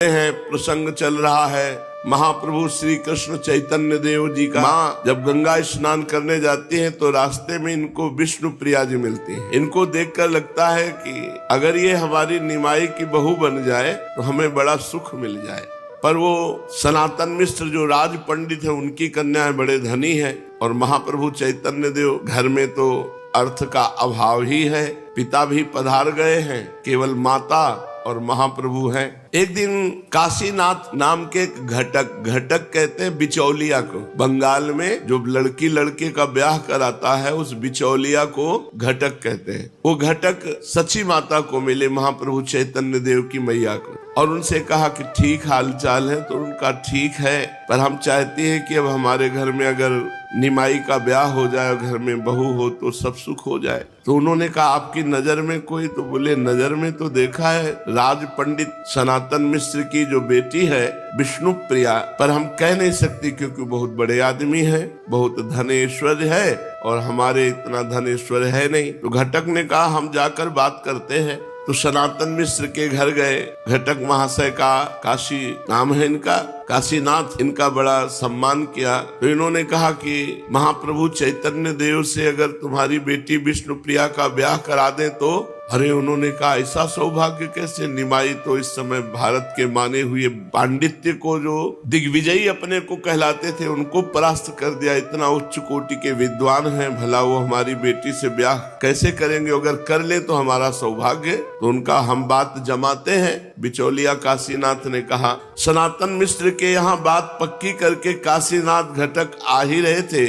है प्रसंग चल रहा है महाप्रभु श्री कृष्ण चैतन्य देव जी का। माँ जब गंगा स्नान करने जाती हैं तो रास्ते में इनको विष्णु प्रिया जी मिलती हैं। इनको देखकर लगता है कि अगर ये हमारी निमाई की बहू बन जाए तो हमें बड़ा सुख मिल जाए। पर वो सनातन मिश्र जो राज पंडित है उनकी कन्याएं बड़े धनी है और महाप्रभु चैतन्य देव घर में तो अर्थ का अभाव ही है। पिता भी पधार गए हैं, केवल माता और महाप्रभु हैं। एक दिन काशीनाथ नाम के एक घटक कहते हैं बिचौलिया को। बंगाल में जो लड़की लड़के का ब्याह कराता है उस बिचौलिया को घटक कहते हैं। वो घटक सची माता को मिले, महाप्रभु चैतन्य देव की मैया को, और उनसे कहा कि ठीक हाल चाल है। तो उनका ठीक है, पर हम चाहते हैं कि अब हमारे घर में अगर निमाई का ब्याह हो जाए, घर में बहू हो तो सब सुख हो जाए। तो उन्होंने कहा आपकी नजर में कोई? तो बोले नजर में तो देखा है राज पंडित सनातन मिश्र की जो बेटी है विष्णु प्रिया, पर हम कह नहीं सकती क्योंकि बहुत बड़े आदमी है, बहुत धनेश्वर है और हमारे इतना धनेश्वर है नहीं। तो घटक ने कहा हम जाकर बात करते हैं। तो सनातन मिश्र के घर गए। घटक महाशय का, काशी नाम है इनका, काशीनाथ, इनका बड़ा सम्मान किया। तो इन्होंने कहा कि महाप्रभु चैतन्य देव से अगर तुम्हारी बेटी विष्णु प्रिया का ब्याह करा दें तो। अरे उन्होंने कहा ऐसा सौभाग्य कैसे? निमाई तो इस समय भारत के माने हुए पांडित्य को जो दिग्विजयी अपने को कहलाते थे उनको परास्त कर दिया। इतना उच्च कोटि के विद्वान हैं, भला वो हमारी बेटी से ब्याह कैसे करेंगे? अगर कर ले तो हमारा सौभाग्य। तो उनका हम बात जमाते हैं। बिचौलिया काशीनाथ ने कहा। सनातन मिश्र के यहाँ बात पक्की करके काशीनाथ घटक आ ही रहे थे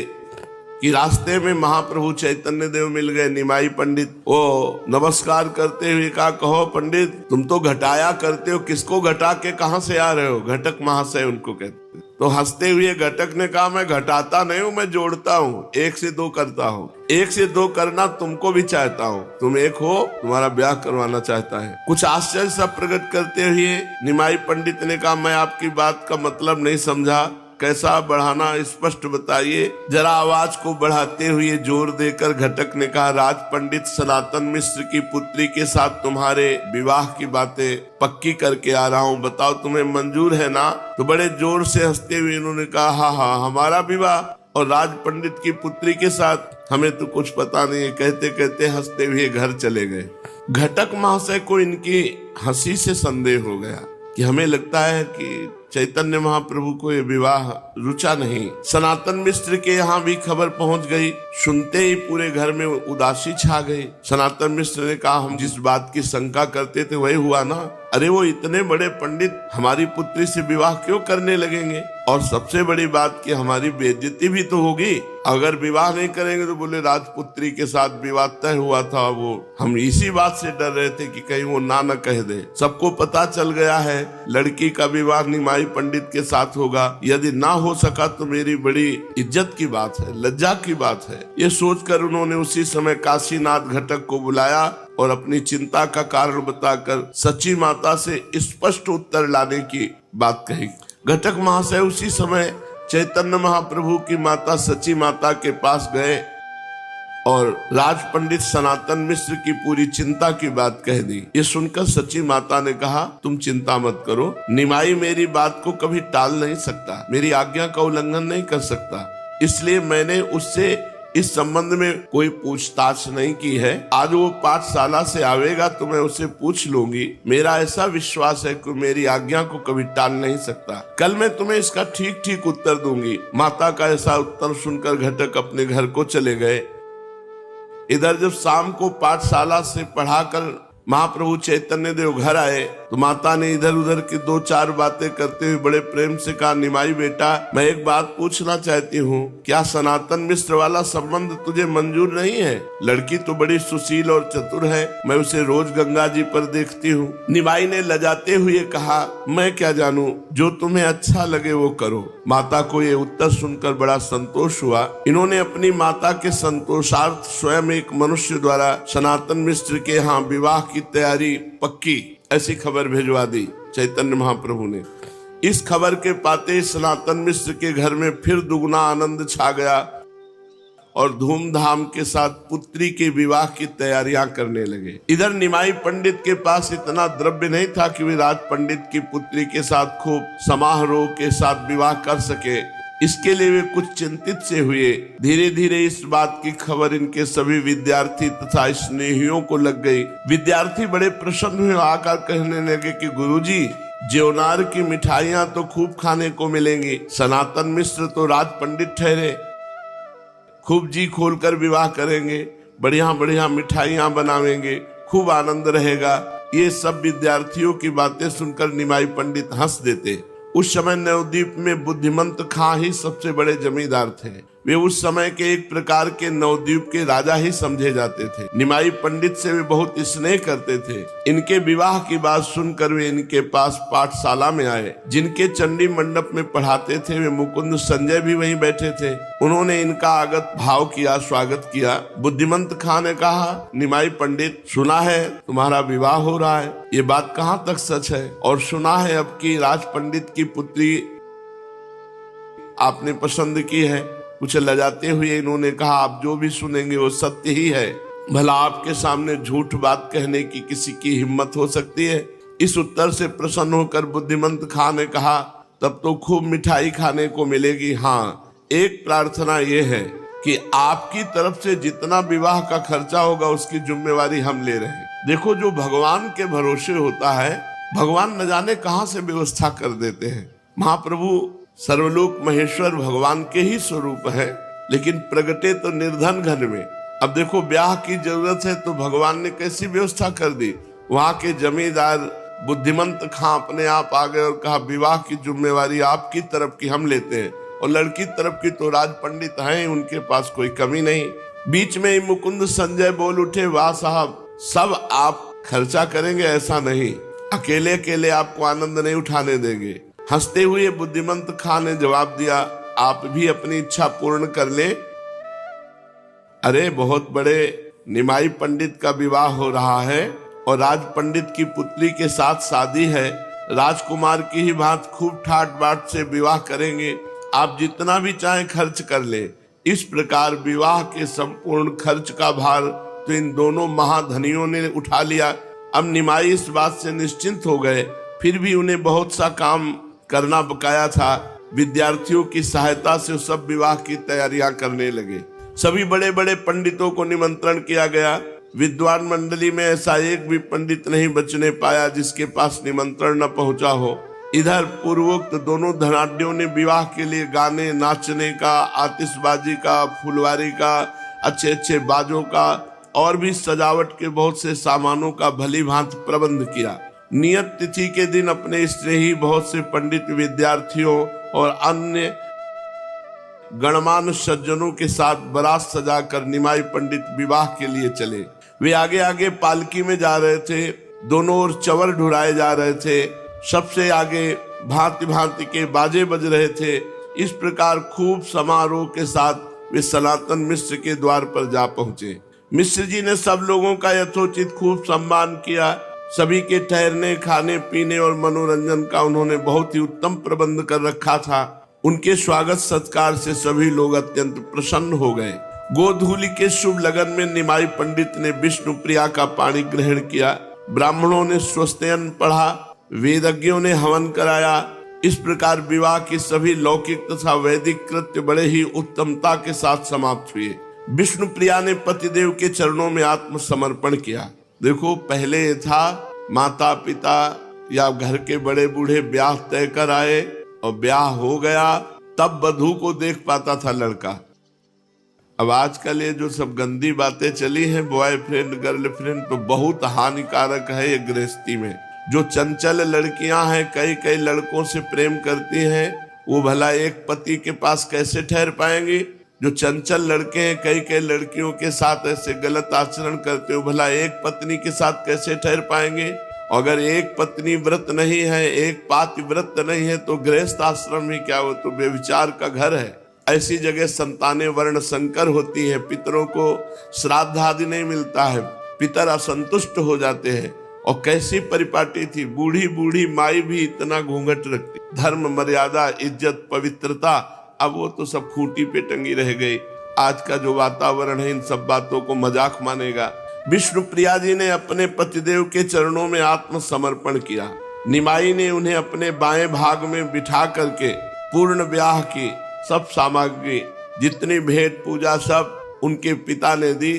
कि रास्ते में महाप्रभु चैतन्य देव मिल गए। निमाई पंडित वो नमस्कार करते हुए कहा कहो पंडित तुम तो घटाया करते हो, किसको घटा के कहाँ से आ रहे हो? घटक महाशय उनको कहते। तो हंसते हुए घटक ने कहा मैं घटाता नहीं हूँ, मैं जोड़ता हूँ, 1 से 2 करता हूँ। 1 से 2 करना तुमको भी चाहता हूँ, तुम एक हो, तुम्हारा ब्याह करवाना चाहता है। कुछ आश्चर्य सा प्रकट करते हुए निमाई पंडित ने कहा मैं आपकी बात का मतलब नहीं समझा, कैसा बढ़ाना स्पष्ट बताइए। जरा आवाज को बढ़ाते हुए जोर देकर घटक ने कहा राज पंडित सनातन मिश्र की पुत्री के साथ तुम्हारे विवाह की बातें पक्की करके आ रहा हूँ, बताओ तुम्हें मंजूर है ना? तो बड़े जोर से हंसते हुए इन्होंने कहा हाँ हाँ हमारा विवाह और राज पंडित की पुत्री के साथ हमें तो कुछ पता नहीं है। कहते कहते हंसते हुए घर चले गए। घटक महाशय को इनकी हंसी से संदेह हो गया कि हमें लगता है कि चैतन्य महाप्रभु को ये विवाह रुचा नहीं। सनातन मिश्र के यहाँ भी खबर पहुंच गई। सुनते ही पूरे घर में उदासी छा गई। सनातन मिश्र ने कहा हम जिस बात की शंका करते थे वही हुआ ना। अरे वो इतने बड़े पंडित हमारी पुत्री से विवाह क्यों करने लगेंगे? और सबसे बड़ी बात कि हमारी बेइज्जती भी तो होगी अगर विवाह नहीं करेंगे। तो बोले राजपुत्री के साथ विवाह तय हुआ था, वो हम इसी बात से डर रहे थे कि कहीं वो ना कह दे। सबको पता चल गया है लड़की का विवाह निमाई पंडित के साथ होगा। यदि ना हो सका तो मेरी बड़ी इज्जत की बात है, लज्जा की बात है। ये सोचकर उन्होंने उसी समय काशीनाथ घटक को बुलाया और अपनी चिंता का कारण बताकर सची माता से स्पष्ट उत्तर लाने की बात कही। घटक महाशय उसी समय चैतन्य महाप्रभु की माता सची माता के पास गए और राज पंडित सनातन मिश्र की पूरी चिंता की बात कह दी। ये सुनकर सची माता ने कहा तुम चिंता मत करो, निमाई मेरी बात को कभी टाल नहीं सकता, मेरी आज्ञा का उल्लंघन नहीं कर सकता, इसलिए मैंने उससे इस संबंध में कोई पूछताछ नहीं की है। आज वो पाठशाला से आवेगा तो मैं उसे पूछ लूंगी। मेरा ऐसा विश्वास है कि मेरी आज्ञा को कभी टाल नहीं सकता। कल मैं तुम्हें इसका ठीक ठीक उत्तर दूंगी। माता का ऐसा उत्तर सुनकर घटक अपने घर को चले गए। इधर जब शाम को पाठशाला से पढ़ाकर महाप्रभु चैतन्य देव घर आए तो माता ने इधर उधर की 2-4 बातें करते हुए बड़े प्रेम से कहा निमाई बेटा मैं एक बात पूछना चाहती हूँ, क्या सनातन मिश्र वाला संबंध तुझे मंजूर नहीं है? लड़की तो बड़ी सुशील और चतुर है, मैं उसे रोज गंगा जी पर देखती हूँ। निमाई ने लजाते हुए कहा मैं क्या जानूं, जो तुम्हें अच्छा लगे वो करो। माता को ये उत्तर सुनकर बड़ा संतोष हुआ। इन्होंने अपनी माता के संतोषार्थ स्वयं एक मनुष्य द्वारा सनातन मिश्र के यहाँ विवाह की तैयारी पक्की ऐसी खबर भिजवा दी चैतन्य महाप्रभु ने। इस खबर के पाते सनातन मिश्र के घर में फिर दुगना आनंद छा गया और धूमधाम के साथ पुत्री के विवाह की तैयारियां करने लगे। इधर निमाई पंडित के पास इतना द्रव्य नहीं था कि वे राज पंडित की पुत्री के साथ खूब समारोह के साथ विवाह कर सके। इसके लिए वे कुछ चिंतित से हुए। धीरे धीरे इस बात की खबर इनके सभी विद्यार्थी तथा स्नेहियों को लग गई। विद्यार्थी बड़े प्रसन्न हुए, आकर कहने लगे कि गुरुजी, ज्योनार की मिठाइयां तो खूब खाने को मिलेंगी। सनातन मिश्र तो राज पंडित ठहरे, खूब जी खोलकर विवाह करेंगे, बढ़िया बढ़िया मिठाइयां बनावेंगे, खूब आनंद रहेगा। ये सब विद्यार्थियों की बातें सुनकर निमाई पंडित हंस देते। उस समय नवद्वीप में बुद्धिमंत खां ही सबसे बड़े जमींदार थे। वे उस समय के एक प्रकार के नवद्वीप के राजा ही समझे जाते थे। निमाई पंडित से वे बहुत स्नेह करते थे। इनके विवाह की बात सुनकर वे इनके पास पाठशाला में आए। जिनके चंडी मंडप में पढ़ाते थे वे मुकुंद संजय भी वहीं बैठे थे। उन्होंने इनका आगत भाव किया, स्वागत किया। बुद्धिमंत खां ने कहा, निमाई पंडित, सुना है तुम्हारा विवाह हो रहा है, ये बात कहाँ तक सच है? और सुना है अब की राज पंडित की पुत्री आपने पसंद की है। कुछ लजाते हुए इन्होंने कहा, आप जो भी सुनेंगे वो सत्य ही है। भला आपके सामने झूठ बात कहने की किसी की हिम्मत हो सकती है? इस उत्तर से प्रसन्न होकर बुद्धिमंत खां ने कहा, तब तो खूब मिठाई खाने को मिलेगी। हाँ, एक प्रार्थना ये है कि आपकी तरफ से जितना विवाह का खर्चा होगा उसकी जिम्मेवारी हम ले रहे हैं। देखो, जो भगवान के भरोसे होता है, भगवान न जाने कहां से व्यवस्था कर देते हैं। महाप्रभु सर्वलोक महेश्वर भगवान के ही स्वरूप है, लेकिन प्रगटे तो निर्धन घर में। अब देखो, ब्याह की जरूरत है तो भगवान ने कैसी व्यवस्था कर दी। वहां के जमींदार बुद्धिमंत खां अपने आप आ गए और कहा, विवाह की जिम्मेवारी आपकी तरफ की हम लेते हैं, और लड़की तरफ की तो राज पंडित हैं, उनके पास कोई कमी नहीं। बीच में ही मुकुंद संजय बोल उठे, वाह साहब, सब आप खर्चा करेंगे ऐसा नहीं, अकेले अकेले आपको आनंद नहीं उठाने देंगे। हंसते हुए बुद्धिमंत खां ने जवाब दिया, आप भी अपनी इच्छा पूर्ण कर ले। अरे, बहुत बड़े निमाई पंडित का विवाह हो रहा है और राज पंडित की पुत्री के साथ शादी है। राजकुमार की ही बात खूब ठाट बाट से विवाह करेंगे, आप जितना भी चाहें खर्च कर ले। इस प्रकार विवाह के संपूर्ण खर्च का भार तो इन दोनों महाधनियों ने उठा लिया। अब निमाई इस बात से निश्चिंत हो गए। फिर भी उन्हें बहुत सा काम करना बकाया था। विद्यार्थियों की सहायता से सब विवाह की तैयारियां करने लगे। सभी बड़े बड़े पंडितों को निमंत्रण किया गया। विद्वान मंडली में ऐसा एक भी पंडित नहीं बचने पाया जिसके पास निमंत्रण न पहुंचा हो। इधर पूर्वोक्त दोनों धनाढ्यों ने विवाह के लिए गाने, नाचने का, आतिशबाजी का, फुलवारी का, अच्छे अच्छे बाजों का और भी सजावट के बहुत से सामानों का भली भांति प्रबंध किया। नियत तिथि के दिन अपने स्नेही बहुत से पंडित विद्यार्थियों और अन्य गणमान्य सज्जनों के साथ बारात सजाकर निमाई पंडित विवाह के लिए चले। वे आगे आगे पालकी में जा रहे थे, दोनों ओर चवर ढुराए जा रहे थे, सबसे आगे भांति भांति के बाजे बज रहे थे। इस प्रकार खूब समारोह के साथ वे सनातन मिश्र के द्वार पर जा पहुंचे। मिश्र जी ने सब लोगों का यथोचित खूब सम्मान किया। सभी के ठहरने, खाने पीने और मनोरंजन का उन्होंने बहुत ही उत्तम प्रबंध कर रखा था। उनके स्वागत सत्कार से सभी लोग अत्यंत प्रसन्न हो गए। गोधूली के शुभ लगन में निमाई पंडित ने विष्णु प्रिया का पानी ग्रहण किया। ब्राह्मणों ने स्वस्त्ययन पढ़ा, वेदज्ञों ने हवन कराया। इस प्रकार विवाह की सभी लौकिक तथा वैदिक कृत्य बड़े ही उत्तमता के साथ समाप्त हुए। विष्णु प्रिया ने पतिदेव के चरणों में आत्मसमर्पण किया। देखो, पहले ये था माता पिता या घर के बड़े बूढ़े ब्याह तय कर आए और ब्याह हो गया तब वधू को देख पाता था लड़का। अब आजकल ये जो सब गंदी बातें चली हैं, बॉयफ्रेंड गर्लफ्रेंड, तो बहुत हानिकारक है ये गृहस्थी में। जो चंचल लड़कियां हैं, कई कई लड़कों से प्रेम करती हैं, वो भला एक पति के पास कैसे ठहर पाएंगी? जो चंचल लड़के हैं, कई कई लड़कियों के साथ ऐसे गलत आचरण करते हो, भला एक पत्नी के साथ कैसे ठहर पाएंगे? अगर एक पत्नी व्रत नहीं है, एक पातिव्रत नहीं है, तो गृहस्थ आश्रम ही क्या, हो तो व्यभिचार का घर है। ऐसी जगह संतानें वर्ण संकर होती है, पितरों को श्राद्ध आदि नहीं मिलता है, पितर असंतुष्ट हो जाते हैं। और कैसी परिपाटी थी, बूढ़ी बूढ़ी माई भी इतना घूंघट रखती। धर्म, मर्यादा, इज्जत, पवित्रता, अब वो तो सब खूंटी पे टंगी रह गई। आज का जो वातावरण है इन सब बातों को मजाक मानेगा। विष्णु प्रिया जी ने अपने पतिदेव के चरणों में आत्मसमर्पण किया। निमाई ने उन्हें अपने बाएं भाग में बिठा करके पूर्ण ब्याह की सब सामग्री, जितनी भेंट पूजा सब उनके पिता ने दी।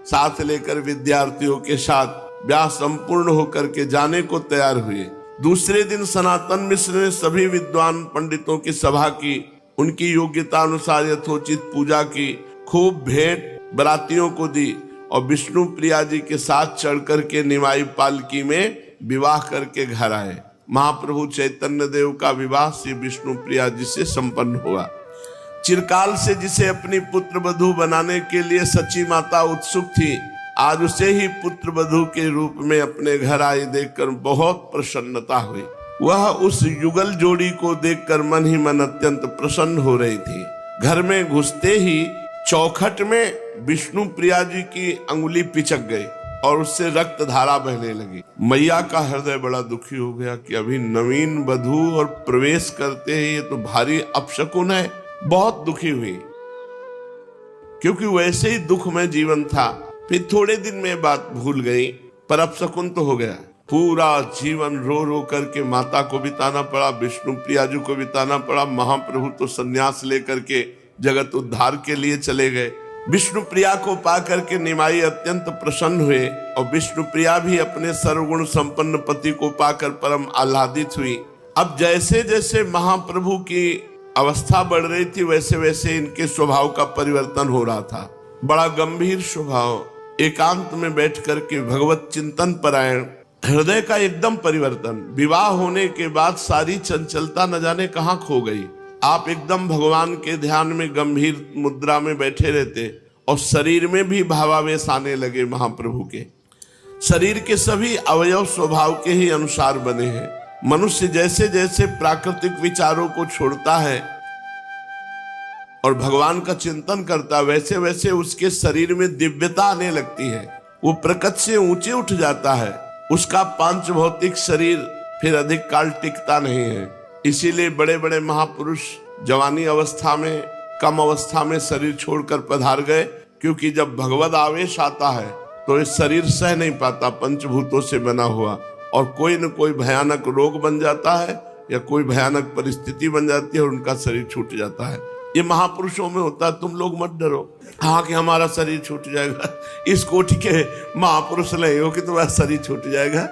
साथ लेकर विद्यार्थियों के साथ ब्याह संपूर्ण होकर के जाने को तैयार हुए। दूसरे दिन सनातन मिश्र ने सभी विद्वान पंडितों की सभा की, उनकी योग्यता अनुसार यथोचित पूजा की, खूब भेंट बरातियों को दी और विष्णु प्रिया जी के साथ चढ़ करके निमाई पालकी में विवाह करके घर आए। महाप्रभु चैतन्य देव का विवाह श्री विष्णु प्रिया जी से संपन्न हुआ। चिरकाल से जिसे अपनी पुत्र वधू बनाने के लिए सची माता उत्सुक थी, आज उसे ही पुत्र वधू के रूप में अपने घर आई देखकर बहुत प्रसन्नता हुई। वह उस युगल जोड़ी को देखकर मन ही मन अत्यंत प्रसन्न हो रही थी। घर में घुसते ही चौखट में विष्णु प्रिया जी की अंगुली पिचक गई और उससे रक्त धारा बहने लगी। मैया का हृदय बड़ा दुखी हो गया कि अभी नवीन वधू और प्रवेश करते ही ये तो भारी अपशकुन है। बहुत दुखी हुई, क्योंकि वैसे ही दुख में जीवन था। फिर थोड़े दिन में बात भूल गई, पर अपशकुन तो हो गया। पूरा जीवन रो रो करके माता को बिताना पड़ा, विष्णु प्रिया जी को बिताना पड़ा। महाप्रभु तो संन्यास लेकर के जगत उद्धार के लिए चले गए। विष्णु प्रिया को पा करके निमाई अत्यंत प्रसन्न हुए और विष्णु प्रिया भी अपने सर्वगुण संपन्न पति को पाकर परम आह्लादित हुई। अब जैसे जैसे महाप्रभु की अवस्था बढ़ रही थी, वैसे वैसे इनके स्वभाव का परिवर्तन हो रहा था। बड़ा गंभीर स्वभाव, एकांत में बैठ करके भगवत चिंतन परायण, हृदय का एकदम परिवर्तन। विवाह होने के बाद सारी चंचलता न जाने कहाँ खो गई। आप एकदम भगवान के ध्यान में गंभीर मुद्रा में बैठे रहते और शरीर में भी भावावेश आने लगे। महाप्रभु के शरीर के सभी अवयव स्वभाव के ही अनुसार बने हैं। मनुष्य जैसे जैसे प्राकृतिक विचारों को छोड़ता है और भगवान का चिंतन करता, वैसे वैसे उसके शरीर में दिव्यता आने लगती है। वो प्रकृति से ऊंचे उठ जाता है। उसका पांच भौतिक शरीर फिर अधिक काल टिकता नहीं है। इसीलिए बड़े बड़े महापुरुष जवानी अवस्था में, कम अवस्था में शरीर छोड़कर पधार गए, क्योंकि जब भगवद आवेश आता है तो इस शरीर सह नहीं पाता, पंचभूतों से बना हुआ, और कोई न कोई भयानक रोग बन जाता है या कोई भयानक परिस्थिति बन जाती है और उनका शरीर छूट जाता है। ये महापुरुषों में होता है। तुम लोग मत डरो हाँ कि हमारा शरीर छूट जाएगा। इस कोटि के महापुरुष नहीं हो कि तुम्हारा शरीर छूट जाएगा।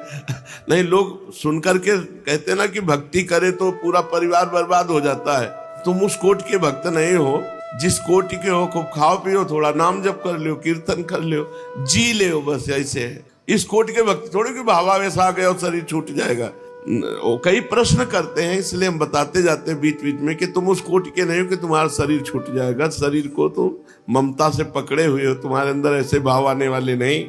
नहीं, लोग सुनकर के कहते ना कि भक्ति करे तो पूरा परिवार बर्बाद हो जाता है। तुम उस कोटि के भक्त नहीं हो। जिस कोटि के हो, खूब खाओ पियो, थोड़ा नाम जप कर लो, कीर्तन कर लो, जी ले, बस ऐसे है। इस कोटि के भक्त थोड़ी कि भावावेश आ गया और शरीर छूट जाएगा। वो कई प्रश्न करते हैं, इसलिए हम बताते जाते हैं बीच बीच में कि तुम उस कोटि के नहीं हो कि तुम्हारा शरीर छूट जाएगा। शरीर को तो ममता से पकड़े हुए हो, तुम्हारे अंदर ऐसे भाव आने वाले नहीं।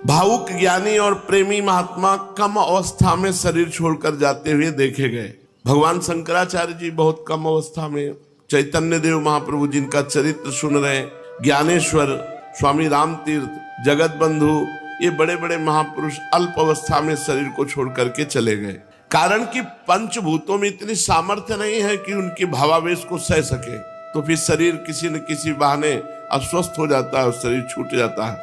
भावुक ज्ञानी और प्रेमी महात्मा कम अवस्था में शरीर छोड़कर जाते हुए देखे गए। भगवान शंकराचार्य जी बहुत कम अवस्था में, चैतन्य देव महाप्रभु जिनका चरित्र सुन रहे हैं, ज्ञानेश्वर, स्वामी राम तीर्थ, जगत बंधु, ये बड़े बड़े महापुरुष अल्प अवस्था में शरीर को छोड़ करके चले गए। कारण कि पंचभूतों में इतनी सामर्थ्य नहीं है कि उनके भावावेश को सह सके, तो फिर शरीर किसी न किसी बहाने अस्वस्थ हो जाता है और शरीर छूट जाता है।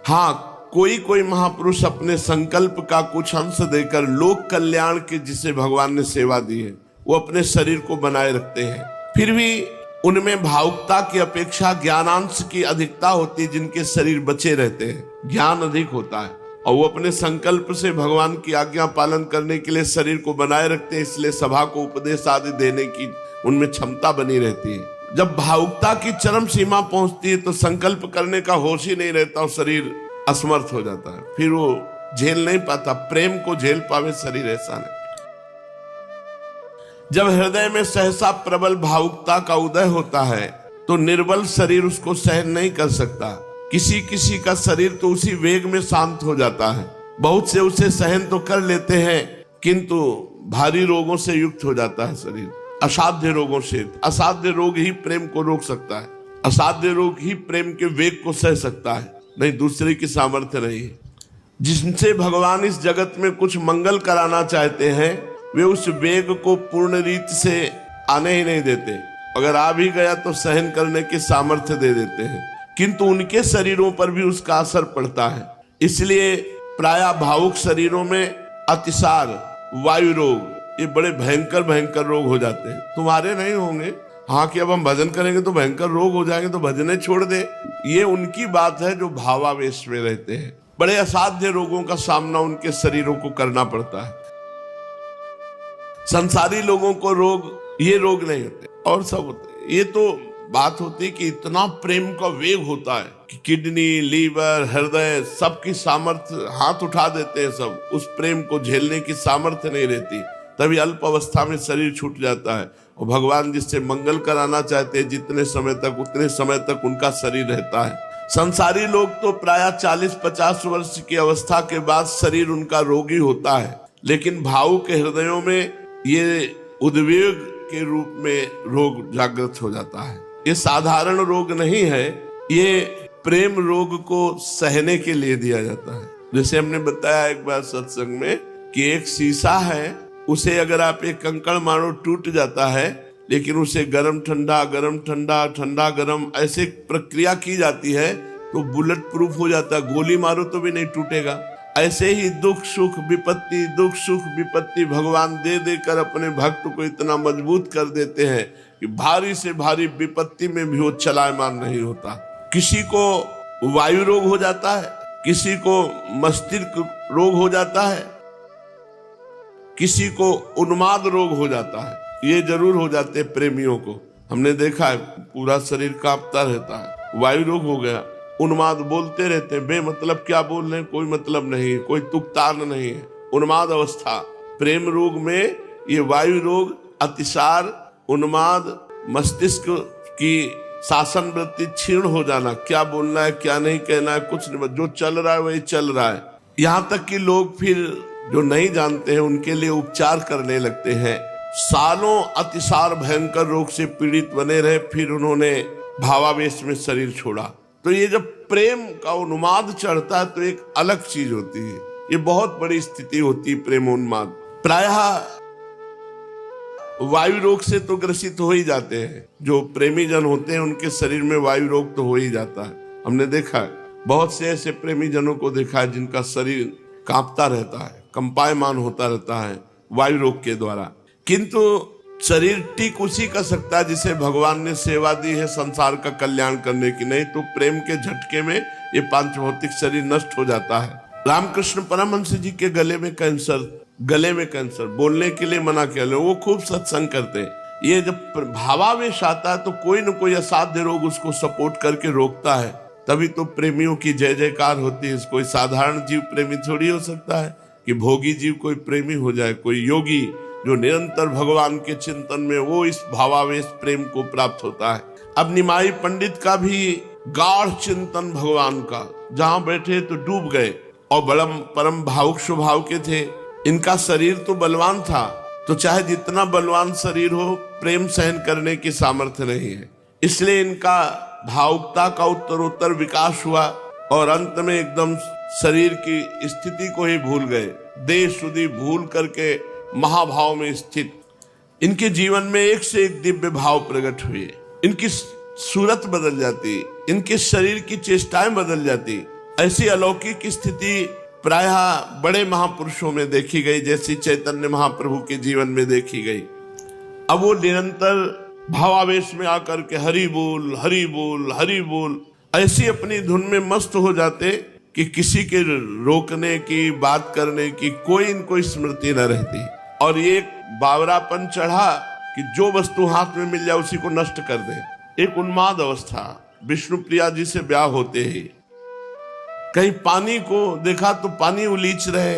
हाँ, कोई कोई महापुरुष अपने संकल्प का कुछ अंश देकर लोक कल्याण की जिसे भगवान ने सेवा दी है, वो अपने शरीर को बनाए रखते हैं। फिर भी उनमें भावुकता की अपेक्षा ज्ञानांश की अधिकता होती है। जिनके शरीर बचे रहते हैं, ज्ञान अधिक होता है और वो अपने संकल्प से भगवान की आज्ञा पालन करने के लिए शरीर को बनाए रखते हैं। इसलिए सभा को उपदेश आदि देने की उनमें क्षमता बनी रहती है। जब भावुकता की चरम सीमा पहुंचती है तो संकल्प करने का होश ही नहीं रहता और शरीर असमर्थ हो जाता है। फिर वो झेल नहीं पाता, प्रेम को झेल पावे शरीर ऐसा नहीं। जब हृदय में सहसा प्रबल भावुकता का उदय होता है तो निर्बल शरीर उसको सहन नहीं कर सकता। किसी किसी का शरीर तो उसी वेग में शांत हो जाता है। बहुत से उसे सहन तो कर लेते हैं, किंतु भारी रोगों से युक्त हो जाता है शरीर, असाध्य रोगों से। असाध्य रोग ही प्रेम को रोक सकता है, असाध्य रोग ही प्रेम के वेग को सह सकता है, नहीं दूसरे की सामर्थ्य नहीं है। जिनसे भगवान इस जगत में कुछ मंगल कराना चाहते हैं, वे उस वेग को पूर्ण रीति से आने ही नहीं देते अगर आ भी गया तो सहन करने की सामर्थ्य दे देते हैं, किंतु उनके शरीरों पर भी उसका असर पड़ता है। इसलिए प्रायः भावुक शरीरों में अतिसार, वायु रोग, ये बड़े भयंकर भयंकर रोग हो जाते हैं। तुम्हारे नहीं होंगे, हाँ कि अब हम भजन करेंगे तो भयंकर रोग हो जाएंगे तो भजने छोड़ दे, ये उनकी बात है जो भावावेश में रहते हैं। बड़े असाध्य रोगों का सामना उनके शरीरों को करना पड़ता है। संसारी लोगों को रोग, ये रोग नहीं होते और सब होते। ये तो बात होती कि इतना प्रेम का वेग होता है कि किडनी, लीवर, हृदय सबकी सामर्थ्य हाथ उठा देते हैं, सब उस प्रेम को झेलने की सामर्थ्य नहीं रहती, तभी अल्प अवस्था में शरीर छूट जाता है। और भगवान जिससे मंगल कराना चाहते हैं जितने समय तक, उतने समय तक उनका शरीर रहता है। संसारी लोग तो प्रायः 40-50 वर्ष की अवस्था के बाद शरीर उनका रोगी होता है, लेकिन भावुक के हृदयों में ये उद्वेग के रूप में रोग जागृत हो जाता है। ये साधारण रोग नहीं है, ये प्रेम रोग को सहने के लिए दिया जाता है। जैसे हमने बताया एक बार सत्संग में कि एक शीशा है, उसे अगर आप एक कंकड़ मारो टूट जाता है, लेकिन उसे गरम ठंडा, गरम ठंडा, ठंडा गरम ऐसे प्रक्रिया की जाती है तो बुलेट प्रूफ हो जाता है, गोली मारो तो भी नहीं टूटेगा। ऐसे ही दुख सुख विपत्ति, दुख सुख विपत्ति भगवान दे देकर अपने भक्त को इतना मजबूत कर देते हैं कि भारी से भारी विपत्ति में भी वो चलायमान नहीं होता। किसी को वायु रोग हो जाता है, किसी को मस्तिष्क रोग हो जाता है, किसी को उन्माद रोग हो जाता है। ये जरूर हो जाते हैं प्रेमियों को, हमने देखा है, पूरा शरीर कांपता रहता है। वायु रोग हो गया, उन्माद, बोलते रहते हैं बेमतलब, क्या बोल रहे हैं कोई मतलब नहीं, कोई तुकतान नहीं है, उन्माद अवस्था। प्रेम रोग में ये वायु रोग, अतिसार, उन्माद, मस्तिष्क की शासन वृत्ति क्षीण हो जाना, क्या बोलना है क्या नहीं कहना है कुछ नहीं, जो चल रहा है वही चल रहा है। यहाँ तक कि लोग फिर जो नहीं जानते हैं उनके लिए उपचार करने लगते हैं। सालों अतिसार भयंकर रोग से पीड़ित बने रहे, फिर उन्होंने भावावेश में शरीर छोड़ा। तो ये जब प्रेम का उन्माद चढ़ता है तो एक अलग चीज होती है, ये बहुत बड़ी स्थिति होती है प्रेमोन्माद। प्रायः वायु रोग से तो ग्रसित हो ही जाते हैं, जो प्रेमी जन होते हैं उनके शरीर में वायु रोग तो हो ही जाता है। हमने देखा है, बहुत से ऐसे प्रेमी जनों को देखा है जिनका शरीर कांपता रहता है, कंपायमान होता रहता है वायु रोग के द्वारा। किंतु शरीर ठीक उसी का सकता है जिसे भगवान ने सेवा दी है संसार का कल्याण करने की, नहीं तो प्रेम के झटके में ये पांच भौतिक शरीर नष्ट हो जाता है। रामकृष्ण परमहंस जी के गले में कैंसर, बोलने के लिए मना किया, वो खूब सत्संग करते हैं। ये जब भावावेश आता है तो कोई न कोई असाध्य रोग उसको सपोर्ट करके रोकता है, तभी तो प्रेमियों की जय जयकार होती है। कोई साधारण जीव प्रेमी थोड़ी हो सकता है कि भोगी जीव कोई प्रेमी हो जाए। कोई योगी जो निरंतर भगवान के चिंतन में, वो इस भावावेश प्रेम को प्राप्त होता है। अब निमाई पंडित का भी गाढ़ चिंतन भगवान का, जहां बैठे तो डूब गए, और परम भावुक स्वभाव के थे। इनका शरीर तो बलवान था, तो चाहे जितना बलवान शरीर हो, प्रेम सहन करने की सामर्थ्य नहीं है, इसलिए इनका भावुकता का उत्तरोत्तर विकास हुआ और अंत में एकदम शरीर की स्थिति को ही भूल गए, देह सुधि भूल करके महाभाव में स्थित। इनके जीवन में एक से एक दिव्य भाव प्रकट हुए, इनकी सूरत बदल जाती, इनके शरीर की चेष्टाएं बदल जाती। ऐसी अलौकिक स्थिति प्रायः बड़े महापुरुषों में देखी गई, जैसी चैतन्य महाप्रभु के जीवन में देखी गई। अब वो निरंतर भावावेश में आकर के हरि बोल हरि बोल हरि बोल ऐसी अपनी धुन में मस्त हो जाते कि किसी के रोकने की, बात करने की कोई इनको स्मृति न रहती। और ये बावरापन चढ़ा कि जो वस्तु हाथ में मिल जाए उसी को नष्ट कर दे। एक उन्माद अवस्था। विष्णु प्रिया जी से ब्याह होते ही कहीं पानी को देखा तो पानी उलीच रहे,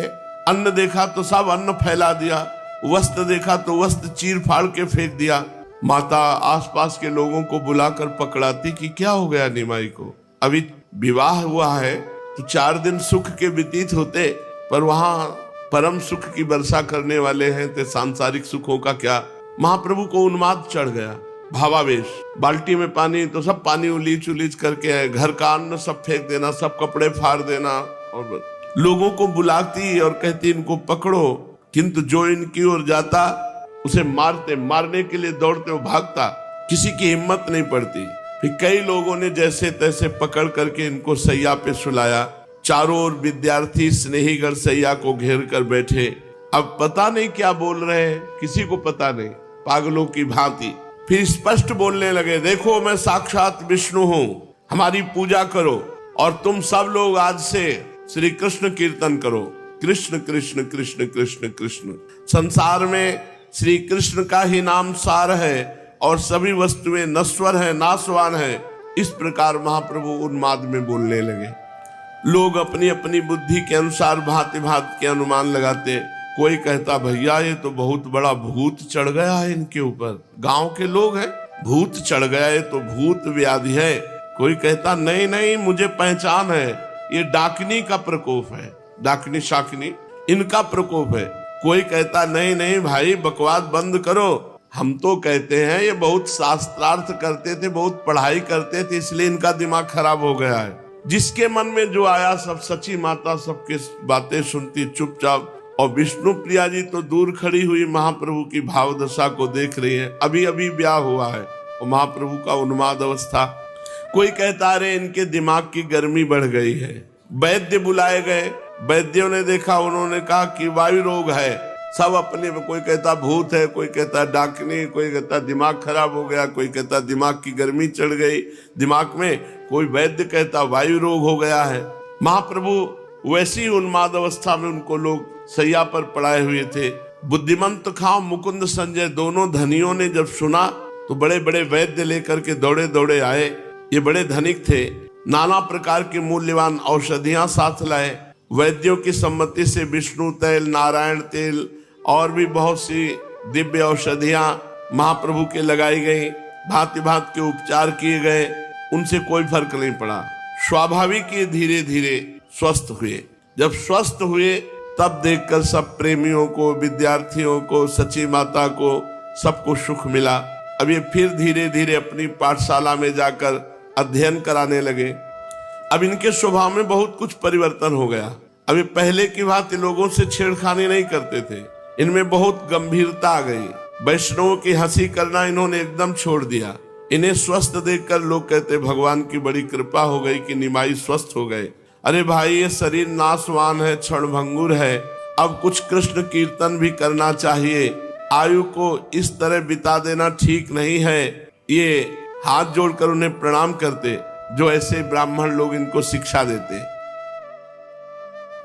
अन्न देखा तो सब अन्न फैला दिया, वस्त्र देखा तो वस्त्र चीर फाड़ के फेंक दिया। माता आसपास के लोगों को बुलाकर पकड़ाती कि क्या हो गया निमाई को, अभी विवाह हुआ है तो 4 दिन सुख के व्यतीत होते, पर वहां परम सुख की वर्षा करने वाले हैं, तो सांसारिक सुखों का क्या। महाप्रभु को उन्माद चढ़ गया, भावावेश। बाल्टी में पानी तो सब पानी उलीच करके, घर का अन्न सब फेंक देना, सब कपड़े फाड़ देना, और लोगों को बुलाती और कहती इनको पकड़ो, किंतु जो इनकी ओर जाता उसे मारते, मारने के लिए दौड़ते, वो भागता। किसी की हिम्मत नहीं पड़ती। फिर कई लोगों ने जैसे तैसे पकड़ करके इनको सैया पे सुलाया। चारों ओर विद्यार्थी स्नेहीगण सैया को घेर कर बैठे। अब पता नहीं क्या बोल रहे हैं, किसी को पता नहीं, पागलों की भांति। फिर स्पष्ट बोलने लगे, देखो मैं साक्षात विष्णु हूँ, हमारी पूजा करो और तुम सब लोग आज से श्री कृष्ण कीर्तन करो। कृष्ण कृष्ण कृष्ण कृष्ण कृष्ण। संसार में श्री कृष्ण का ही नाम सार है और सभी वस्तुएं नश्वर है, नाशवान है। इस प्रकार महाप्रभु उन्माद में बोलने लगे। लोग अपनी अपनी बुद्धि के अनुसार भांति भांति के अनुमान लगाते। कोई कहता भैया ये तो बहुत बड़ा भूत चढ़ गया है इनके ऊपर, गांव के लोग हैं, भूत चढ़ गया है तो भूत व्याधि है। कोई कहता नहीं नहीं मुझे पहचान है, ये डाकिनी का प्रकोप है, डाकिनी शाकिनी इनका प्रकोप है। कोई कहता नहीं नहीं भाई बकवास बंद करो, हम तो कहते हैं ये बहुत शास्त्रार्थ करते थे, बहुत पढ़ाई करते थे, इसलिए इनका दिमाग खराब हो गया है। जिसके मन में जो आया सब सची माता सबके बातें सुनती चुपचाप। और विष्णु प्रिया जी तो दूर खड़ी हुई महाप्रभु की भाव दशा को देख रही है। अभी अभी ब्याह हुआ है और महाप्रभु का उन्माद अवस्था। कोई कहता रहे इनके दिमाग की गर्मी बढ़ गई है। वैद्य बुलाए गए, वैद्यों ने देखा, उन्होंने कहा कि वायु रोग है। सब अपने, कोई कहता भूत है, कोई कहता डाकनी, कोई कहता दिमाग खराब हो गया, कोई कहता दिमाग की गर्मी चढ़ गई दिमाग में, कोई वैद्य कहता वायु रोग हो गया है। महाप्रभु वैसी उन्माद अवस्था में उनको लोग सैया पर पड़ाए हुए थे। बुद्धिमंत खां मुकुंद संजय दोनों धनियों ने जब सुना तो बड़े बड़े वैद्य लेकर के दौड़े दौड़े आए। ये बड़े धनिक थे, नाना प्रकार की मूल्यवान औषधियां साथ लाए। वैद्यों की सम्मति से विष्णु तेल, नारायण तेल और भी बहुत सी दिव्य औषधियां महाप्रभु के लगाई गई। भांति भांति के उपचार किए गए, उनसे कोई फर्क नहीं पड़ा। स्वाभाविक ही धीरे धीरे स्वस्थ हुए। जब स्वस्थ हुए तब देखकर सब प्रेमियों को, विद्यार्थियों को, सची माता को, सबको सुख मिला। अब ये फिर धीरे धीरे अपनी पाठशाला में जाकर अध्ययन कराने लगे। अब इनके स्वभाव में बहुत कुछ परिवर्तन हो गया। अब ये पहले की भांति लोगों से छेड़खानी नहीं करते थे, इनमें बहुत गंभीरता आ गई। वैष्णवों की हंसी करना इन्होंने एकदम छोड़ दिया। इन्हें स्वस्थ देखकर लोग कहते भगवान की बड़ी कृपा हो गई कि निमाई स्वस्थ हो गए। अरे भाई ये शरीर नाशवान है, क्षणभंगुर है, अब कुछ कृष्ण कीर्तन भी करना चाहिए। आयु को इस तरह बिता देना ठीक नहीं है। ये हाथ जोड़कर उन्हें प्रणाम करते जो ऐसे ब्राह्मण लोग इनको शिक्षा देते।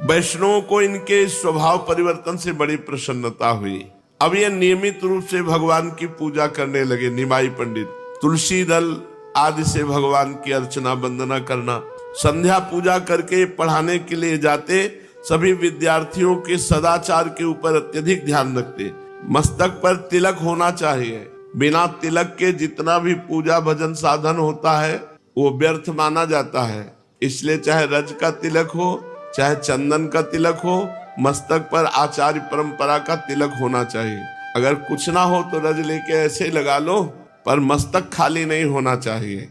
वैष्णवों को इनके स्वभाव परिवर्तन से बड़ी प्रसन्नता हुई। अब ये नियमित रूप से भगवान की पूजा करने लगे। निमाई पंडित तुलसी दल आदि से भगवान की अर्चना वंदना करना, संध्या पूजा करके पढ़ाने के लिए जाते। सभी विद्यार्थियों के सदाचार के ऊपर अत्यधिक ध्यान रखते। मस्तक पर तिलक होना चाहिए, बिना तिलक के जितना भी पूजा भजन साधन होता है वो व्यर्थ माना जाता है। इसलिए चाहे रज का तिलक हो, चाहे चंदन का तिलक हो, मस्तक पर आचार्य परंपरा का तिलक होना चाहिए। अगर कुछ ना हो तो रज लेके ऐसे लगा लो, पर मस्तक खाली नहीं होना चाहिए।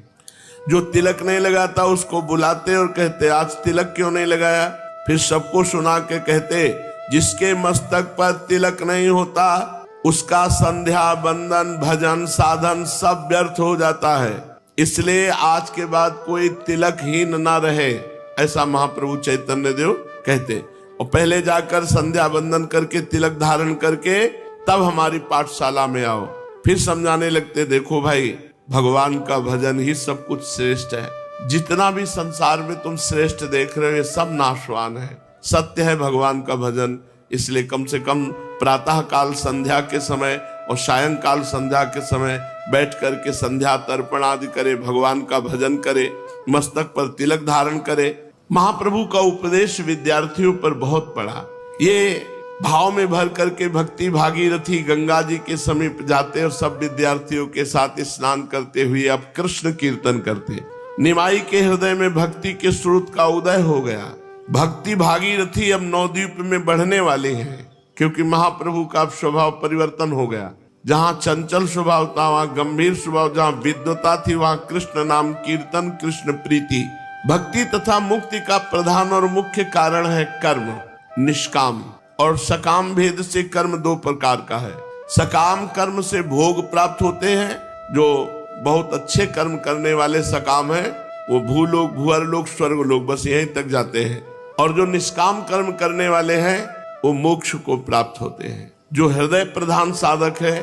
जो तिलक नहीं लगाता उसको बुलाते और कहते आज तिलक क्यों नहीं लगाया। फिर सबको सुना के कहते जिसके मस्तक पर तिलक नहीं होता उसका संध्या वंदन भजन साधन सब व्यर्थ हो जाता है। इसलिए आज के बाद कोई तिलकहीन ना रहे, ऐसा महाप्रभु चैतन्य देव कहते। और पहले जाकर संध्या वंदन करके तिलक धारण करके तब हमारी पाठशाला में आओ। फिर समझाने लगते देखो भाई भगवान का भजन ही सब कुछ श्रेष्ठ है। जितना भी संसार में तुम श्रेष्ठ देख रहे हो ये सब नाशवान है। सत्य है भगवान का भजन। इसलिए कम से कम प्रातः काल संध्या के समय और सायंकाल संध्या के समय बैठ करके संध्या तर्पण आदि करे, भगवान का भजन करे, मस्तक पर तिलक धारण करे। महाप्रभु का उपदेश विद्यार्थियों पर बहुत पड़ा। ये भाव में भर करके भक्ति भागीरथी गंगा जी के समीप जाते और सब विद्यार्थियों के साथ स्नान करते हुए अब कृष्ण कीर्तन करते। निमाई के हृदय में भक्ति के स्रोत का उदय हो गया। भक्ति भागीरथी अब नवद्वीप में बढ़ने वाली है, क्योंकि महाप्रभु का स्वभाव परिवर्तन हो गया। जहाँ चंचल स्वभाव था वहाँ गंभीर स्वभाव, जहाँ विद्वता थी वहाँ कृष्ण नाम कीर्तन, कृष्ण प्रीति। भक्ति तथा मुक्ति का प्रधान और मुख्य कारण है कर्म। निष्काम और सकाम भेद से कर्म दो प्रकार का है। सकाम कर्म से भोग प्राप्त होते हैं जो बहुत अच्छे कर्म करने वाले सकाम है वो भूलोक, भूअरलोक, स्वर्गलोक बस यहीं तक जाते हैं, और जो निष्काम कर्म करने वाले हैं वो मोक्ष को प्राप्त होते हैं। जो हृदय प्रधान साधक है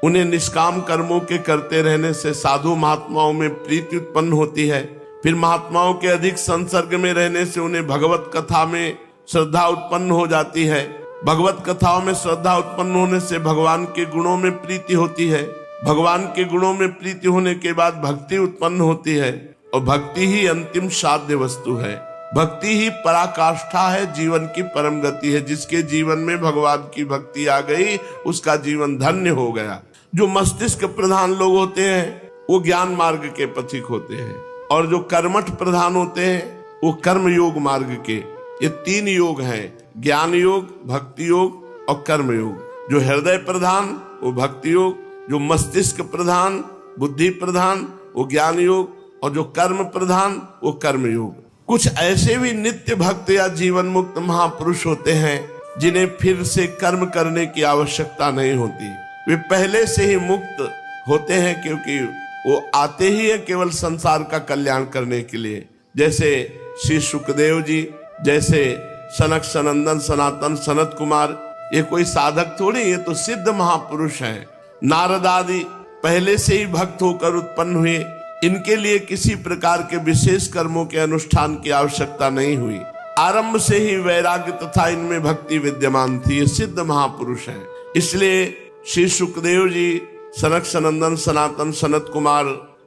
उन्हें निष्काम कर्मों के करते रहने से साधु महात्माओं में प्रीति उत्पन्न होती है। फिर महात्माओं के अधिक संसर्ग में रहने से उन्हें भगवत कथा में श्रद्धा उत्पन्न हो जाती है। भगवत कथाओं में श्रद्धा उत्पन्न होने से भगवान के गुणों में प्रीति होती है। भगवान के गुणों में प्रीति होने के बाद भक्ति उत्पन्न होती है, और भक्ति ही अंतिम साध्य वस्तु है। भक्ति ही पराकाष्ठा है, जीवन की परम गति है। जिसके जीवन में भगवान की भक्ति आ गई उसका जीवन धन्य हो गया। जो मस्तिष्क प्रधान लोग होते हैं वो ज्ञान मार्ग के पथिक होते हैं, और जो कर्मठ प्रधान होते हैं वो कर्म योग मार्ग के। ये 3 योग हैं, ज्ञान योग, भक्ति योग और कर्म योग। जो हृदय प्रधान वो भक्ति योग, जो मस्तिष्क प्रधान बुद्धि प्रधान वो ज्ञान योग, और जो कर्म प्रधान वो कर्म योग। कुछ ऐसे भी नित्य भक्त या जीवन मुक्त महापुरुष होते हैं जिन्हें फिर से कर्म करने की आवश्यकता नहीं होती। वे पहले से ही मुक्त होते हैं क्योंकि वो आते ही है केवल संसार का कल्याण करने के लिए। जैसे श्री सुखदेव जी, जैसे सनक सनंदन सनातन सनत कुमार, ये कोई साधक थोड़ी, ये तो सिद्ध महापुरुष हैं। नारद आदि पहले से ही भक्त होकर उत्पन्न हुए, इनके लिए किसी प्रकार के विशेष कर्मों के अनुष्ठान की आवश्यकता नहीं हुई। आरंभ से ही वैराग्य तथा इनमें भक्ति विद्यमान थी। ये सिद्ध महापुरुष हैं। इसलिए श्री सुखदेव जी, सनक सनंदन सनातन सनत कुमार,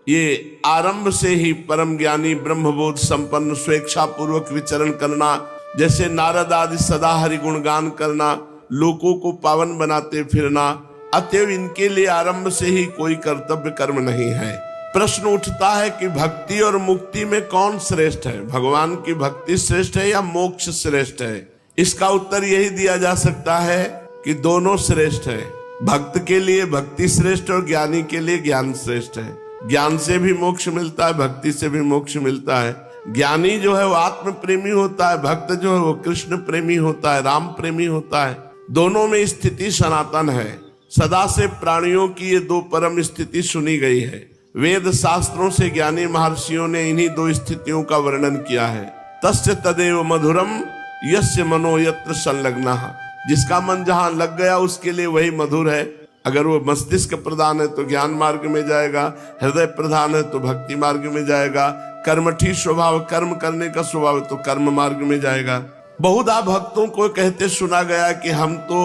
ये आरंभ से ही परम ज्ञानी ब्रह्मबोध संपन्न स्वेच्छा पूर्वक विचरण करना, जैसे नारद आदि सदा हरि गुणगान करना, लोगों को पावन बनाते फिरना, अतएव इनके लिए आरंभ से ही कोई कर्तव्य कर्म नहीं है। प्रश्न उठता है कि भक्ति और मुक्ति में कौन श्रेष्ठ है? भगवान की भक्ति श्रेष्ठ है या मोक्ष श्रेष्ठ है? इसका उत्तर यही दिया जा सकता है कि दोनों श्रेष्ठ है। भक्त के लिए भक्ति श्रेष्ठ और ज्ञानी के लिए ज्ञान श्रेष्ठ है। ज्ञान से भी मोक्ष मिलता है, भक्ति से भी मोक्ष मिलता है। ज्ञानी जो है वो आत्म प्रेमी होता है, भक्त जो है वो कृष्ण प्रेमी होता है, राम प्रेमी होता है। दोनों में स्थिति सनातन है। सदा से प्राणियों की ये 2 परम स्थिति सुनी गई है। वेद शास्त्रों से ज्ञानी महर्षियों ने इन्हीं 2 स्थितियों का वर्णन किया है। तस्य तदेव मधुरम यस्य मनो यत्र संलग्नः। जिसका मन जहां लग गया उसके लिए वही मधुर है। अगर वो मस्तिष्क प्रधान है तो ज्ञान मार्ग में जाएगा, हृदय प्रधान है तो भक्ति मार्ग में जाएगा, कर्मठी स्वभाव कर्म करने का स्वभाव है तो कर्म मार्ग में जाएगा। बहुधा भक्तों को कहते सुना गया कि हम तो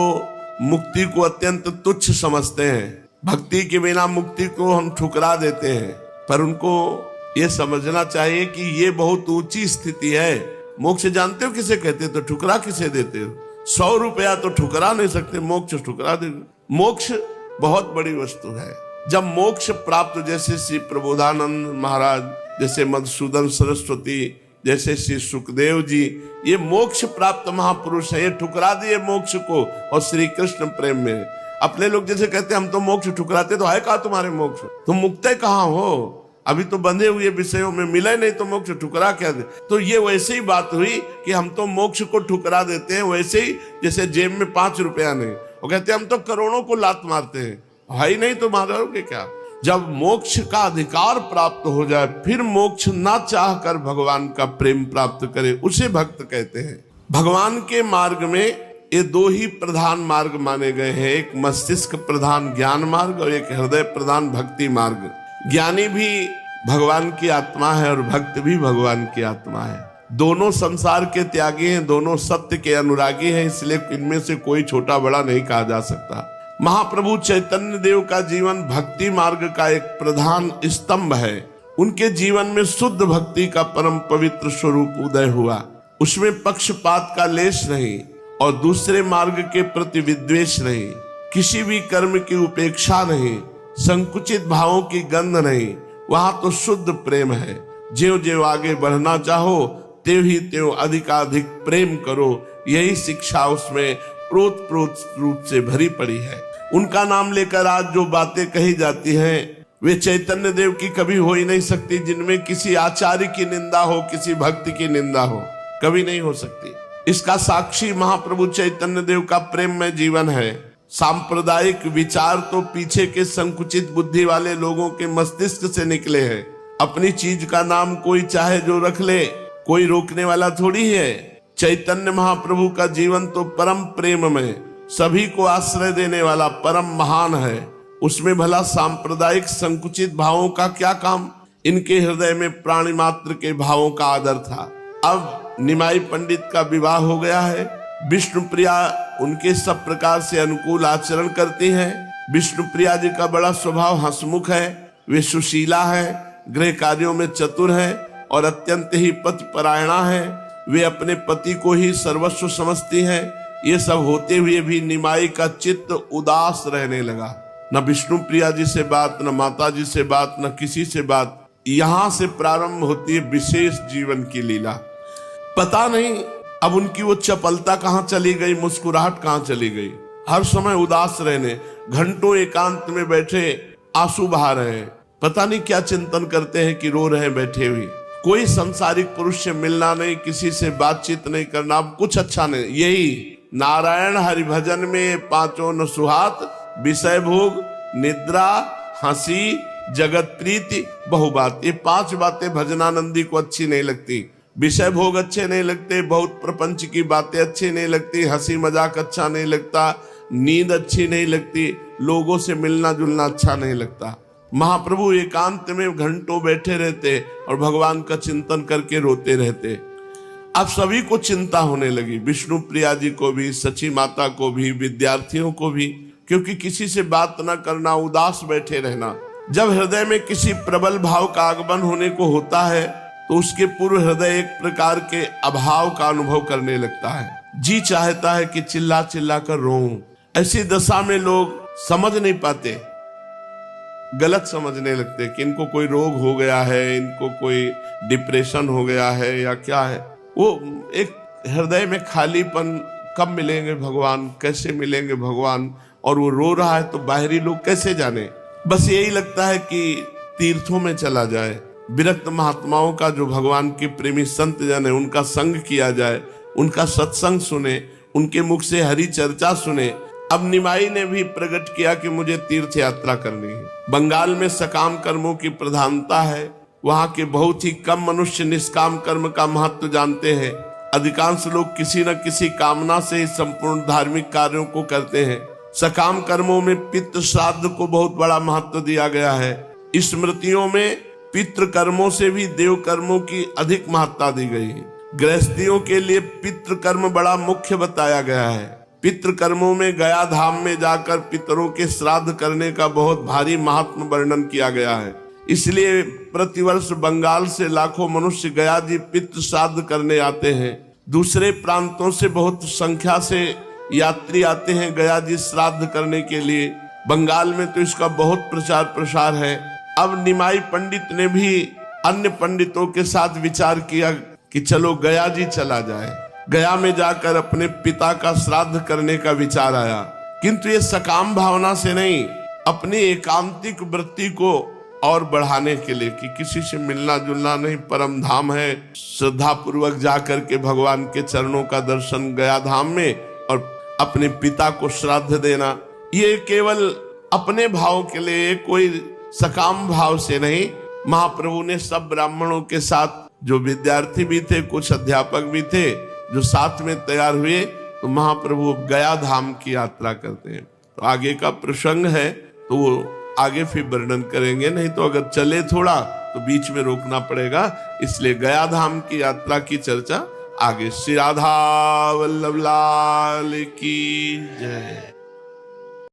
मुक्ति को अत्यंत तुच्छ समझते हैं, भक्ति के बिना मुक्ति को हम ठुकरा देते हैं। पर उनको ये समझना चाहिए कि ये बहुत ऊंची स्थिति है। मोक्ष जानते हो किसे कहते हो? तो ठुकरा किसे देते हो? 100 रुपया तो ठुकरा नहीं सकते, मोक्ष ठुकरा दे। मोक्ष बहुत बड़ी वस्तु है। जब मोक्ष प्राप्त, जैसे श्री प्रबोधानंद महाराज, जैसे मधुसूदन सरस्वती, जैसे श्री सुखदेव जी, ये मोक्ष प्राप्त महापुरुष है। ये ठुकरा दिए मोक्ष को और श्री कृष्ण प्रेम में। अपने लोग जैसे कहते हम तो मोक्ष ठुकराते, तो है कहा तुम्हारे मोक्ष? तुम मुक्ते कहाँ हो? अभी तो बंधे हुए विषयों में मिले नहीं तो मोक्ष ठुकरा क्या दे? तो ये वैसे ही बात हुई कि हम तो मोक्ष को ठुकरा देते हैं। वैसे ही जैसे जेब में 5 रुपया नहीं, वो कहते हम तो करोड़ों को लात मारते हैं, है ही नहीं तो मारोगे क्या? जब मोक्ष का अधिकार प्राप्त हो जाए फिर मोक्ष ना चाह कर भगवान का प्रेम प्राप्त करे, उसे भक्त कहते हैं। भगवान के मार्ग में ये 2 ही प्रधान मार्ग माने गए हैं, एक मस्तिष्क प्रधान ज्ञान मार्ग और एक हृदय प्रधान भक्ति मार्ग। ज्ञानी भी भगवान की आत्मा है और भक्त भी भगवान की आत्मा है। दोनों संसार के त्यागी हैं, दोनों सत्य के अनुरागी हैं, इसलिए इनमें से कोई छोटा बड़ा नहीं कहा जा सकता। महाप्रभु चैतन्य देव का जीवन भक्ति मार्ग का एक प्रधान स्तंभ है। उनके जीवन में शुद्ध भक्ति का परम पवित्र स्वरूप उदय हुआ। उसमें पक्षपात का लेश नहीं और दूसरे मार्ग के प्रति विद्वेष नहीं, किसी भी कर्म की उपेक्षा नहीं, संकुचित भावों की गंध नहीं। वहां तो शुद्ध प्रेम है। ज्यों ज्यों आगे बढ़ना चाहो त्यों ही त्यों अधिकाधिक प्रेम करो, यही शिक्षा उसमें प्रोत रूप से भरी पड़ी है। उनका नाम लेकर आज जो बातें कही जाती हैं वे चैतन्य देव की कभी हो ही नहीं सकती, जिनमें किसी आचार्य की निंदा हो, किसी भक्त की निंदा हो, कभी नहीं हो सकती। इसका साक्षी महाप्रभु चैतन्य देव का प्रेम में जीवन है। सांप्रदायिक विचार तो पीछे के संकुचित बुद्धि वाले लोगों के मस्तिष्क से निकले हैं। अपनी चीज का नाम कोई चाहे जो रख ले, कोई रोकने वाला थोड़ी है। चैतन्य महाप्रभु का जीवन तो परम प्रेम में सभी को आश्रय देने वाला परम महान है। उसमें भला सांप्रदायिक संकुचित भावों का क्या काम। इनके हृदय में प्राणी मात्र के भावों का आदर था। अब निमाई पंडित का विवाह हो गया है। विष्णुप्रिया उनके सब प्रकार से अनुकूल आचरण करती हैं। विष्णुप्रिया जी का बड़ा स्वभाव हंसमुख है, वे सुशीला है, गृह कार्यों में चतुर है और अत्यंत ही पतिपरायणा है। वे अपने पति को ही सर्वस्व समझती हैं। ये सब होते हुए भी निमाई का चित्त उदास रहने लगा। न विष्णुप्रिया जी से बात, न माता जी से बात, न किसी से बात। यहाँ से प्रारंभ होती है विशेष जीवन की लीला। पता नहीं अब उनकी वो चपलता कहाँ चली गई, मुस्कुराहट कहाँ चली गई। हर समय उदास रहने, घंटों एकांत में बैठे आंसू बहा रहे हैं। पता नहीं क्या चिंतन करते हैं कि रो रहे हैं बैठे हुए। कोई संसारिक पुरुष से मिलना नहीं, किसी से बातचीत नहीं करना, अब कुछ अच्छा नहीं। यही नारायण हरिभजन में पांचों न सुहात, विषय भोग, निद्रा, हंसी, जगत प्रीति, बहुबात। ये 5 बातें भजनानंदी को अच्छी नहीं लगती। विषय भोग अच्छे नहीं लगते, बहुत प्रपंच की बातें अच्छी नहीं लगती, हंसी मजाक अच्छा नहीं लगता, नींद अच्छी नहीं लगती, लोगों से मिलना जुलना अच्छा नहीं लगता। महाप्रभु एकांत में घंटों बैठे रहते और भगवान का चिंतन करके रोते रहते। अब सभी को चिंता होने लगी, विष्णु प्रिया जी को भी, सची माता को भी, विद्यार्थियों को भी, क्योंकि किसी से बात न करना, उदास बैठे रहना। जब हृदय में किसी प्रबल भाव का आगमन होने को होता है तो उसके पूर्व हृदय एक प्रकार के अभाव का अनुभव करने लगता है। जी चाहता है कि चिल्ला चिल्ला कर रोऊं। ऐसी दशा में लोग समझ नहीं पाते, गलत समझने लगते कि इनको कोई रोग हो गया है, इनको कोई डिप्रेशन हो गया है या क्या है। वो एक हृदय में खालीपन, कब मिलेंगे भगवान, कैसे मिलेंगे भगवान, और वो रो रहा है तो बाहरी लोग कैसे जाने। बस यही लगता है कि तीर्थों में चला जाए, विरक्त महात्माओं का, जो भगवान के प्रेमी संत जन है, उनका संग किया जाए, उनका सत्संग सुने, उनके मुख से हरि चर्चा सुने। अब निमाई ने भी प्रकट किया कि मुझे तीर्थ यात्रा करनी है। बंगाल में सकाम कर्मों की प्रधानता है। वहाँ के बहुत ही कम मनुष्य निष्काम कर्म का महत्व जानते हैं। अधिकांश लोग किसी न किसी कामना से ही संपूर्ण धार्मिक कार्यों को करते हैं। सकाम कर्मों में पितृ श्राद्ध को बहुत बड़ा महत्व दिया गया है। स्मृतियों में पितृ कर्मों से भी देव कर्मों की अधिक महत्ता दी गई है। गृहस्थियों के लिए पितृ कर्म बड़ा मुख्य बताया गया है। पितृ कर्मों में गया धाम में जाकर पितरों के श्राद्ध करने का बहुत भारी महात्म वर्णन किया गया है। इसलिए प्रतिवर्ष बंगाल से लाखों मनुष्य गया जी पितृ श्राद्ध करने आते हैं। दूसरे प्रांतों से बहुत संख्या से यात्री आते हैं गया जी श्राद्ध करने के लिए। बंगाल में तो इसका बहुत प्रचार प्रसार है। अब निमाई पंडित ने भी अन्य पंडितों के साथ विचार किया कि चलो गया जी चला जाए। गया में जाकर अपने पिता का श्राद्ध करने का विचार आया, किंतु ये सकाम भावना से नहीं, अपनी एकांतिक वृत्ति को और बढ़ाने के लिए कि किसी से मिलना जुलना नहीं, परम धाम है, श्रद्धा पूर्वक जाकर के भगवान के चरणों का दर्शन गया धाम में और अपने पिता को श्राद्ध देना। ये केवल अपने भाव के लिए, कोई सकाम भाव से नहीं। महाप्रभु ने सब ब्राह्मणों के साथ, जो विद्यार्थी भी थे, कुछ अध्यापक भी थे, जो साथ में तैयार हुए, तो महाप्रभु गया धाम की यात्रा करते हैं। तो आगे का प्रसंग है तो वो आगे फिर वर्णन करेंगे, नहीं तो अगर चले थोड़ा तो बीच में रोकना पड़ेगा। इसलिए गया धाम की यात्रा की चर्चा आगे। श्री राधा वल्लभ लाल की जय।